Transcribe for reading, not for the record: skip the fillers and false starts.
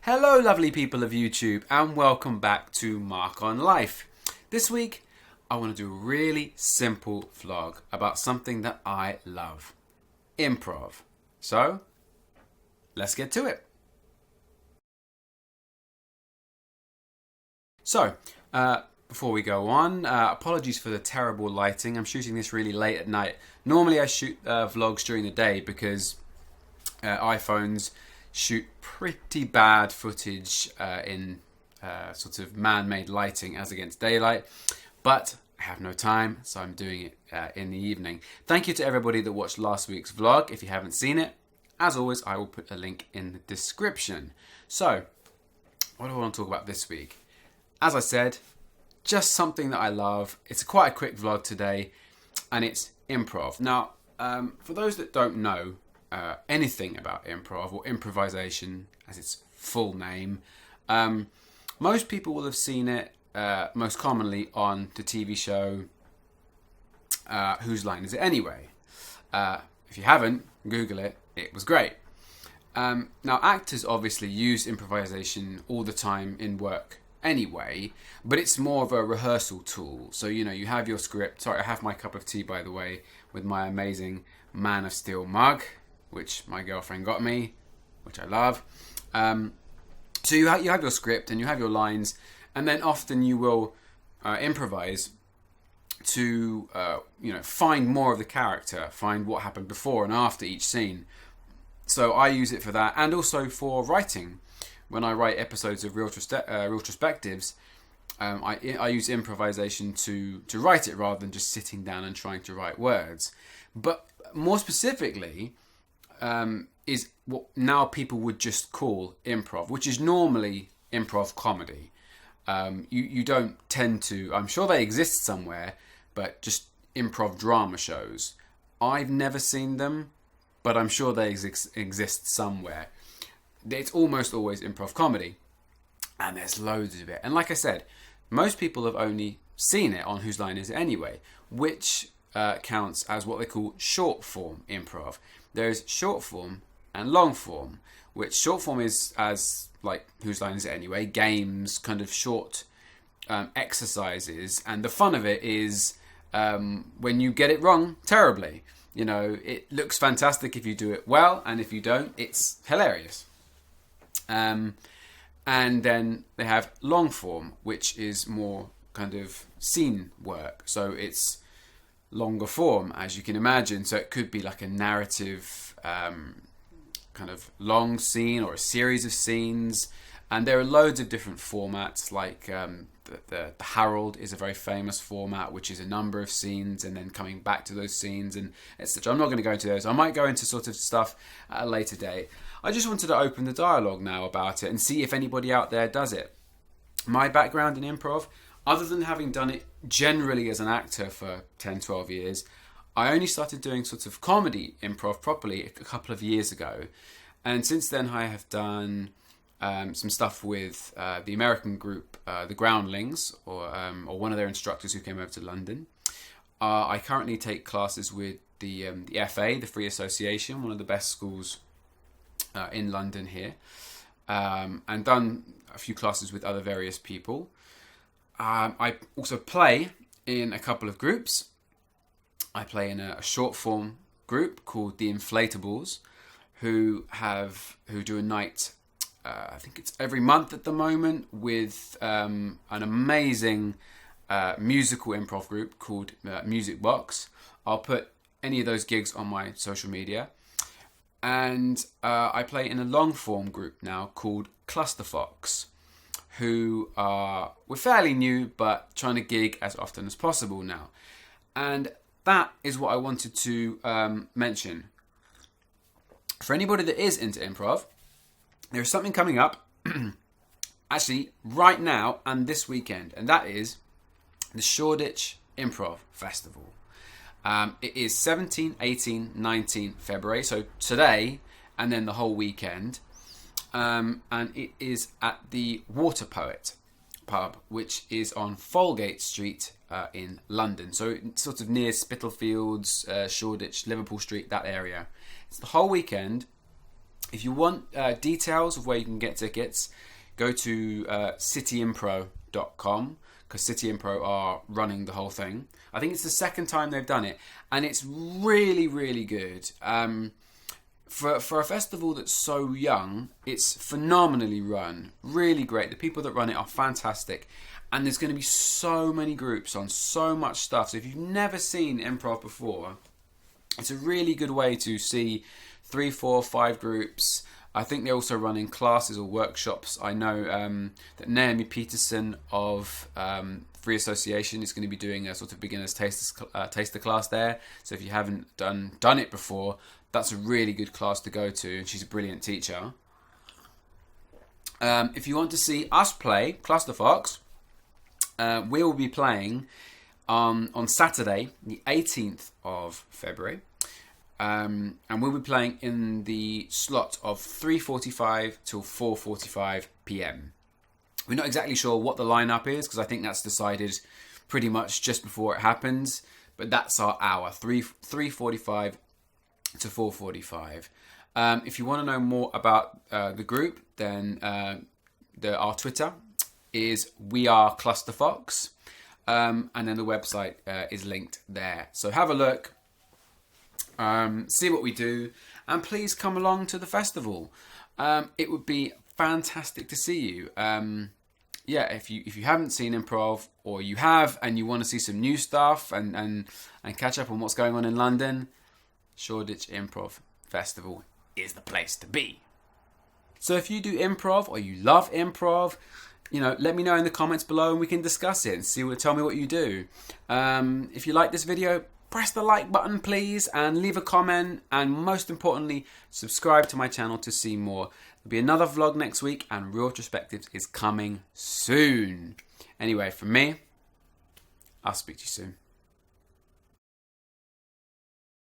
Hello lovely people of YouTube and welcome back to Mark on Life. This week I want to do a really simple vlog about something that I love. Improv. So, let's get to it. So, before we go on, apologies for the terrible lighting. I'm shooting this really late at night. Normally I shoot vlogs during the day because iPhones shoot pretty bad footage in sort of man-made lighting as against daylight, but I have no time, so I'm doing it in the evening. Thank you to everybody that watched last week's vlog. If you haven't seen it, as always, I will put a link in the description. So, what do I want to talk about this week? As I said, just something that I love. It's quite a quick vlog today, and it's improv. Now, for those that don't know anything about improv or improvisation as its full name, most people will have seen it most commonly on the TV show Whose Line Is It Anyway? If you haven't, Google it. It was great. Now, actors obviously use improvisation all the time in work anyway, but it's more of a rehearsal tool. So, you know, you have your script. Sorry, I have my cup of tea, by the way, with my amazing Man of Steel mug, which my girlfriend got me, which I love. So you have your script and you have your lines, and then often you will improvise to find more of the character, find what happened before and after each scene. So I use it for that, and also for writing. When I write episodes of Reeltrospectives, I use improvisation to write it rather than just sitting down and trying to write words. But more specifically, is what now people would just call improv, which is normally improv comedy. You don't tend to, I'm sure they exist somewhere, but just improv drama shows. I've never seen them, but I'm sure they exist somewhere. It's almost always improv comedy, and there's loads of it. And like I said, most people have only seen it on Whose Line Is It Anyway, which counts as what they call short form improv. There's short form and long form, which short form is as like Whose Line Is It Anyway, games, kind of short exercises, and the fun of it is when you get it wrong terribly. You know, it looks fantastic if you do it well, and if you don't, it's hilarious. And then they have long form, which is more kind of scene work. So it's longer form, as you can imagine. So it could be like a narrative kind of long scene or a series of scenes. And there are loads of different formats, like the Harold is a very famous format, which is a number of scenes and then coming back to those scenes and etc. I'm not going to go into those. I might go into sort of stuff at a later date. I just wanted to open the dialogue now about it and see if anybody out there does it. My background in improv, other than having done it generally as an actor for 10, 12 years, I only started doing sort of comedy improv properly a couple of years ago. And since then I have done some stuff with the American group, the Groundlings, or one of their instructors who came over to London. I currently take classes with the FA, the Free Association, one of the best schools in London here, and done a few classes with other various people. I also play in a couple of groups. I play in a short form group called the Inflatables, who do a night, I think it's every month at the moment, with an amazing musical improv group called Music Box. I'll put any of those gigs on my social media. And I play in a long form group now called Clusterfox, who we're fairly new but trying to gig as often as possible now. And that is what I wanted to mention. For anybody that is into improv, there's something coming up actually right now and this weekend, and that is the Shoreditch Improv Festival. It is 17, 18, 19 February, so today and then the whole weekend. And it is at the Water Poet pub, which is on Folgate Street in London. So it's sort of near Spitalfields, Shoreditch, Liverpool Street, that area. It's the whole weekend. If you want details of where you can get tickets, go to cityimpro.com, because City Impro are running the whole thing. I think it's the second time they've done it, and it's really, really good. For a festival that's so young, it's phenomenally run, really great. The people that run it are fantastic, and there's going to be so many groups on, so much stuff. So if you've never seen improv before, it's a really good way to see 3, 4, 5 groups. I think they're also running classes or workshops. I know that Naomi Peterson of Free Association is going to be doing a sort of beginner's taster class there. So if you haven't done it before, that's a really good class to go to, and she's a brilliant teacher. If you want to see us play, Clusterfox, we will be playing on Saturday, the 18th of February. And we'll be playing in the slot of 3:45 till 4:45 p.m. We're not exactly sure what the lineup is, because I think that's decided pretty much just before it happens. But that's our hour, 3:45 to 4:45. If you want to know more about the group, then our Twitter is We Are Clusterfox, and then the website is linked there. So have a look. See what we do, and please come along to the festival. It would be fantastic to see you. If you haven't seen improv, or you have and you want to see some new stuff and catch up on what's going on in London, Shoreditch Improv Festival is the place to be. So if you do improv or you love improv, let me know in the comments below and we can discuss it and tell me what you do. If you like this video, press the like button please, and leave a comment, and most importantly, subscribe to my channel to see more. There'll be another vlog next week, and Reeltrospectives is coming soon. Anyway, from me, I'll speak to you soon.